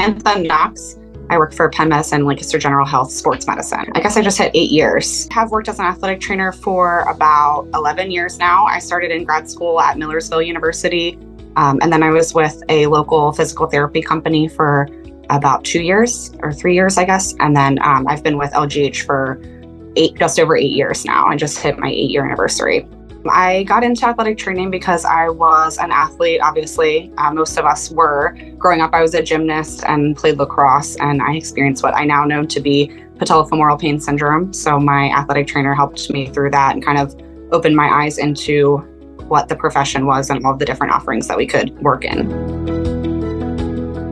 Samantha Knox. I work for Penn Medicine, Lancaster General Health, sports medicine. I guess I just hit 8 years. I have worked as an athletic trainer for about 11 years now. I started in grad school at Millersville University, and then I was with a local physical therapy company for about 2 years, or 3 years, I guess. And then I've been with LGH for just over 8 years now. I just hit my 8-year anniversary. I got into athletic training because I was an athlete, obviously. Most of us were. Growing up, I was a gymnast and played lacrosse, and I experienced what I now know to be patellofemoral pain syndrome. So my athletic trainer helped me through that and kind of opened my eyes into what the profession was and all of the different offerings that we could work in.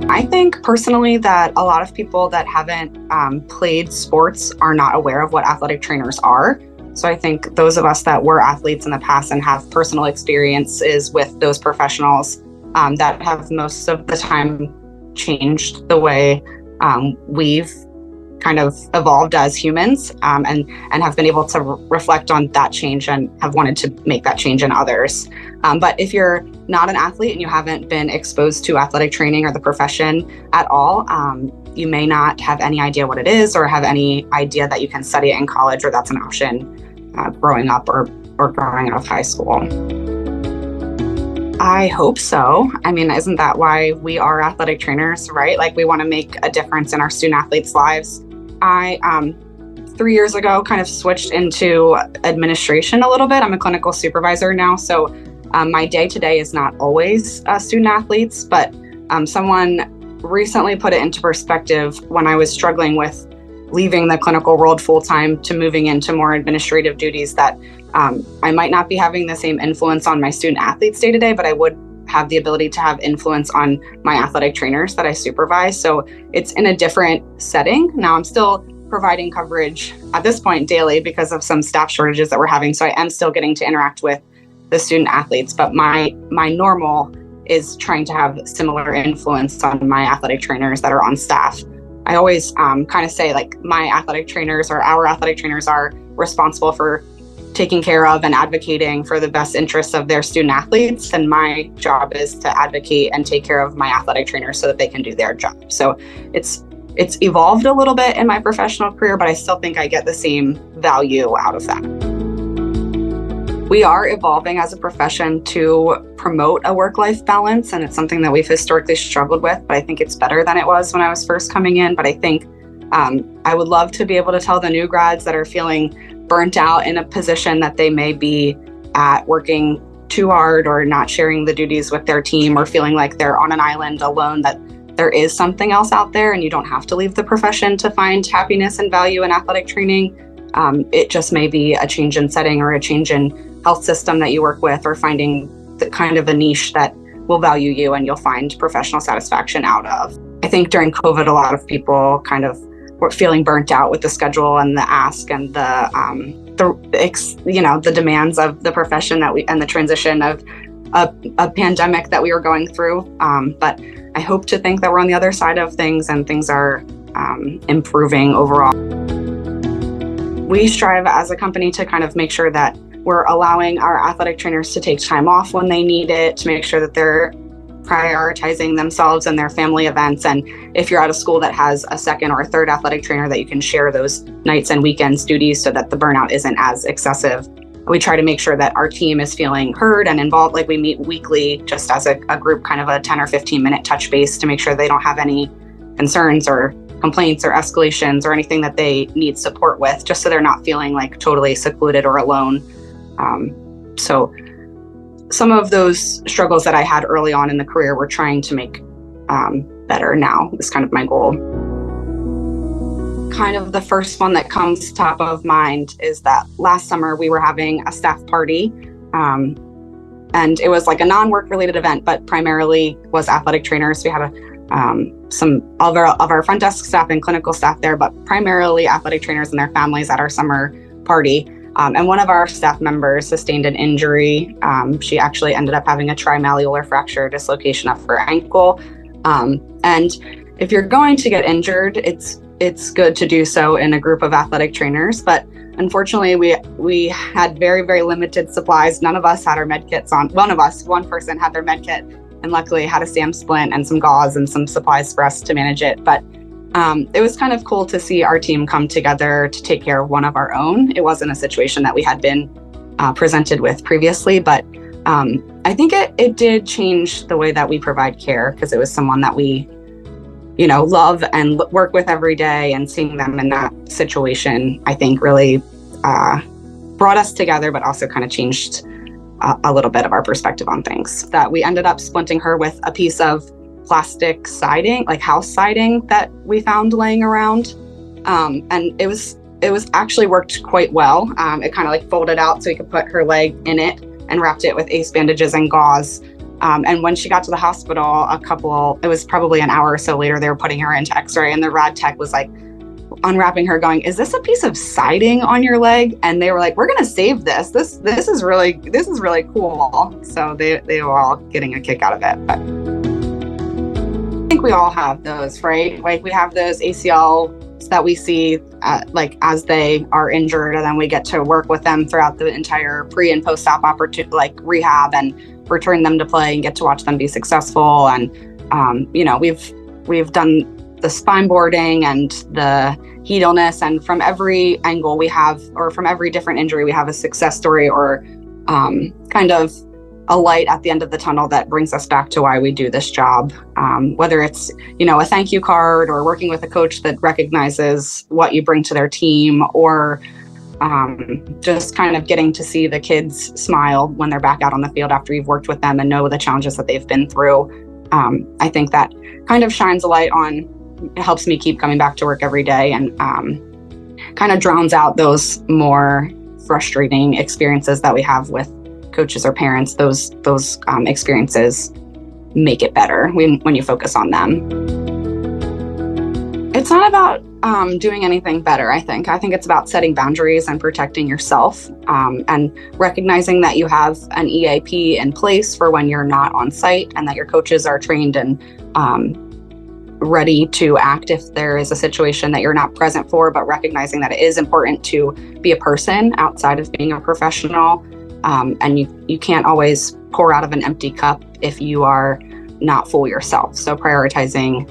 I think personally that a lot of people that haven't played sports are not aware of what athletic trainers are. So I think those of us that were athletes in the past and have personal experiences with those professionals that have most of the time changed the way we've kind of evolved as humans and have been able to reflect on that change and have wanted to make that change in others. But if you're not an athlete and you haven't been exposed to athletic training or the profession at all, you may not have any idea what it is or have any idea that you can study it in college or that's an option growing up or growing out of high school. I hope so. I mean, isn't that why we are athletic trainers, right? Like we want to make a difference in our student athletes' lives. I, 3 years ago, kind of switched into administration a little bit. I'm a clinical supervisor now. So my day-to-day is not always student athletes, but someone recently put it into perspective when I was struggling with leaving the clinical world full-time to moving into more administrative duties that I might not be having the same influence on my student athletes day-to-day, but I would have the ability to have influence on my athletic trainers that I supervise. So it's in a different setting. Now I'm still providing coverage at this point daily because of some staff shortages that we're having. So I am still getting to interact with the student athletes, but my normal is trying to have similar influence on my athletic trainers that are on staff. I always kind of say like my athletic trainers or our athletic trainers are responsible for taking care of and advocating for the best interests of their student athletes. And my job is to advocate and take care of my athletic trainers so that they can do their job. So it's evolved a little bit in my professional career, but I still think I get the same value out of that. We are evolving as a profession to promote a work-life balance, and it's something that we've historically struggled with, but I think it's better than it was when I was first coming in. But I think I would love to be able to tell the new grads that are feeling burnt out in a position that they may be at, working too hard or not sharing the duties with their team or feeling like they're on an island alone, that there is something else out there and you don't have to leave the profession to find happiness and value in athletic training. It just may be a change in setting or a change in health system that you work with, or finding the kind of a niche that will value you and you'll find professional satisfaction out of. I think during COVID, a lot of people kind of were feeling burnt out with the schedule and the ask and the demands of the profession and the transition of a pandemic that we were going through. But I hope to think that we're on the other side of things and things are improving overall. We strive as a company to kind of make sure that we're allowing our athletic trainers to take time off when they need it, to make sure that they're prioritizing themselves and their family events. And if you're at a school that has a second or a third athletic trainer, that you can share those nights and weekends duties so that the burnout isn't as excessive. We try to make sure that our team is feeling heard and involved. Like we meet weekly just as a group, kind of a 10 or 15 minute touch base to make sure they don't have any concerns or complaints or escalations or anything that they need support with, just so they're not feeling like totally secluded or alone. So some of those struggles that I had early on in the career, we're trying to make better now, is kind of my goal. Kind of the first one that comes top of mind is that last summer we were having a staff party, and it was like a non-work related event, but primarily was athletic trainers. We had some of our front desk staff and clinical staff there, but primarily athletic trainers and their families at our summer party. And one of our staff members sustained an injury. She actually ended up having a trimalleolar fracture dislocation of her ankle. And if you're going to get injured, it's good to do so in a group of athletic trainers. But unfortunately, we had very, very limited supplies. None of us had our med kits on. One person had their med kit and luckily had a SAM splint and some gauze and some supplies for us to manage it. But it was kind of cool to see our team come together to take care of one of our own. It wasn't a situation that we had been presented with previously, but I think it did change the way that we provide care, because it was someone that we, love and work with every day, and seeing them in that situation, I think really brought us together, but also kind of changed a little bit of our perspective on things. That we ended up splinting her with a piece of plastic siding, like house siding, that we found laying around. And it was actually worked quite well. It kind of like folded out so we could put her leg in it, and wrapped it with ace bandages and gauze. And when she got to the hospital, it was probably an hour or so later, they were putting her into x-ray, and the rad tech was like unwrapping her going, "Is this a piece of siding on your leg?" And they were like, "We're going to save this. This is really cool." So they were all getting a kick out of it. But I think we all have those, right? Like we have those ACLs that we see like as they are injured, and then we get to work with them throughout the entire pre and post-op opportunity, like rehab, and return them to play and get to watch them be successful. And we've done the spine boarding and the heat illness, and from every angle we have, or from every different injury, we have a success story, or kind of a light at the end of the tunnel that brings us back to why we do this job. Whether it's, a thank you card, or working with a coach that recognizes what you bring to their team, or just kind of getting to see the kids smile when they're back out on the field after you've worked with them and know the challenges that they've been through. I think that kind of shines a light on, it helps me keep coming back to work every day, and kind of drowns out those more frustrating experiences that we have with coaches or parents. Those experiences make it better when you focus on them. It's not about doing anything better, I think. I think it's about setting boundaries and protecting yourself, and recognizing that you have an EAP in place for when you're not on site, and that your coaches are trained and ready to act if there is a situation that you're not present for, but recognizing that it is important to be a person outside of being a professional. And you can't always pour out of an empty cup if you are not full yourself. So prioritizing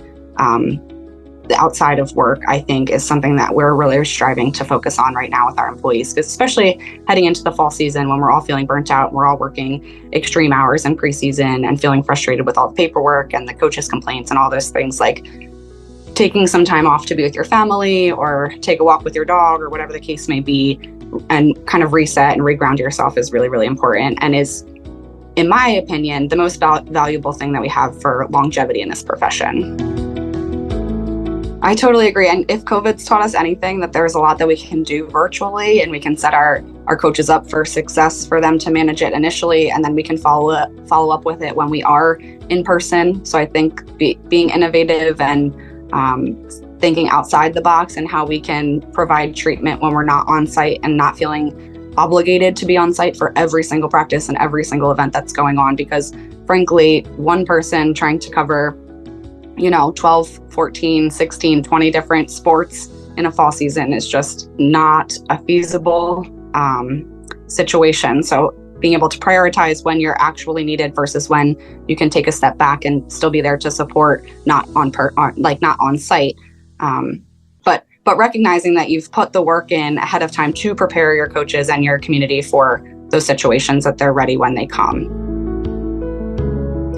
the outside of work, I think, is something that we're really striving to focus on right now with our employees, especially heading into the fall season when we're all feeling burnt out. We're all working extreme hours in preseason and feeling frustrated with all the paperwork and the coaches' complaints and all those things. Like taking some time off to be with your family, or take a walk with your dog, or whatever the case may be, and kind of reset and reground yourself is really, really important, and is, in my opinion, the most valuable thing that we have for longevity in this profession. I totally agree. And if COVID's taught us anything, that there's a lot that we can do virtually, and we can set our coaches up for success for them to manage it initially, and then we can follow up with it when we are in person. So I think being innovative and thinking outside the box, and how we can provide treatment when we're not on site, and not feeling obligated to be on site for every single practice and every single event that's going on. Because frankly, one person trying to cover 12, 14, 16, 20 different sports in a fall season is just not a feasible situation. So being able to prioritize when you're actually needed versus when you can take a step back and still be there to support, not on site. But recognizing that you've put the work in ahead of time to prepare your coaches and your community for those situations, that they're ready when they come.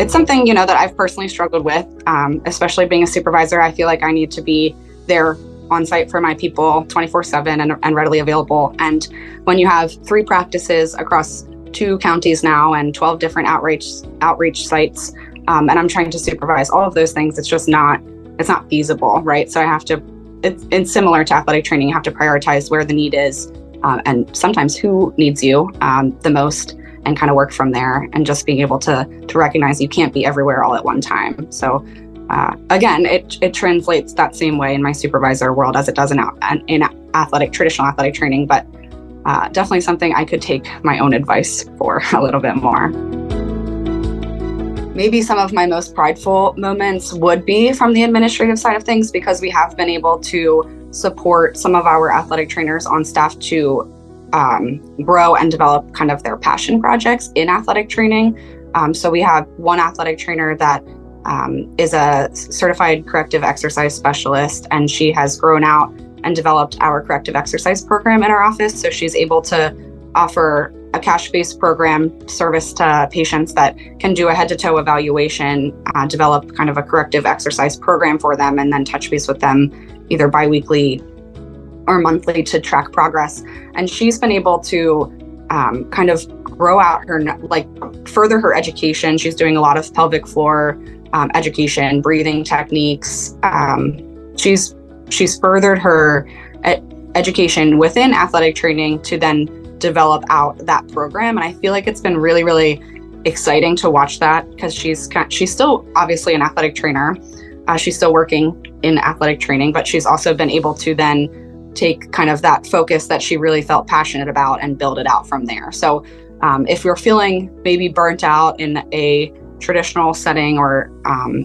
It's something, that I've personally struggled with, especially being a supervisor. I feel like I need to be there on site for my people 24/7 and readily available. And when you have 3 practices across 2 counties now and 12 different outreach sites, and I'm trying to supervise all of those things, it's not feasible, right? So it's similar to athletic training. You have to prioritize where the need is, and sometimes who needs you the most, and kind of work from there, and just being able to recognize you can't be everywhere all at one time. So again, it translates that same way in my supervisor world as it does in traditional athletic training, but definitely something I could take my own advice for a little bit more. Maybe some of my most prideful moments would be from the administrative side of things, because we have been able to support some of our athletic trainers on staff to grow and develop kind of their passion projects in athletic training. So we have one athletic trainer that is a certified corrective exercise specialist, and she has grown out and developed our corrective exercise program in our office. So she's able to offer a cash-based program service to patients that can do a head-to-toe evaluation, develop kind of a corrective exercise program for them, and then touch base with them either biweekly or monthly to track progress. And she's been able to kind of grow out her, further her education. She's doing a lot of pelvic floor education, breathing techniques. She's furthered her education within athletic training to then develop out that program. And I feel like it's been really, really exciting to watch that, because she's still obviously an athletic trainer. She's still working in athletic training, but she's also been able to then take kind of that focus that she really felt passionate about and build it out from there. So if you're feeling maybe burnt out in a traditional setting or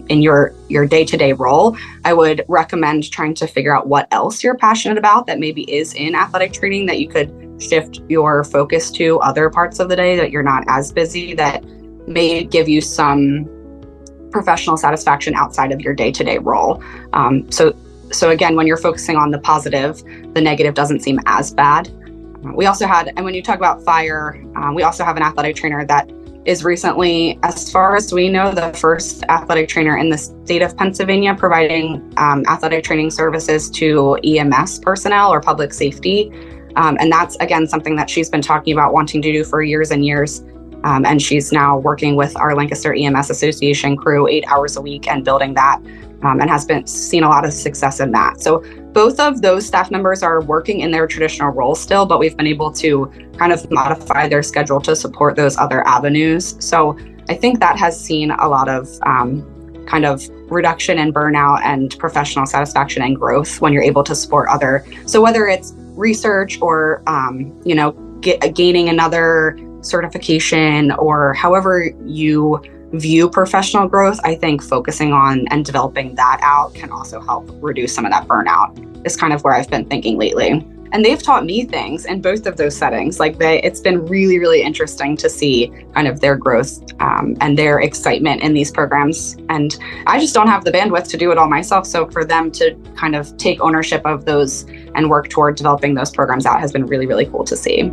in your day-to-day role, I would recommend trying to figure out what else you're passionate about that maybe is in athletic training, that you could shift your focus to other parts of the day that you're not as busy, that may give you some professional satisfaction outside of your day-to-day role. So again, when you're focusing on the positive, the negative doesn't seem as bad. We also had, and when you talk about fire, we also have an athletic trainer that is recently, as far as we know, the first athletic trainer in the state of Pennsylvania providing athletic training services to EMS personnel or public safety. And that's, again, something that she's been talking about wanting to do for years and years. And she's now working with our Lancaster EMS Association crew 8 hours a week and building that, and has seen a lot of success in that. So both of those staff members are working in their traditional role still, but we've been able to kind of modify their schedule to support those other avenues. So I think that has seen a lot of kind of reduction in burnout and professional satisfaction and growth when you're able to support other. So whether it's research or, gaining another certification, or however you view professional growth, I think focusing on and developing that out can also help reduce some of that burnout, is kind of where I've been thinking lately. And they've taught me things in both of those settings. It's been really, really interesting to see kind of their growth and their excitement in these programs. And I just don't have the bandwidth to do it all myself. So for them to kind of take ownership of those and work toward developing those programs out has been really, really cool to see.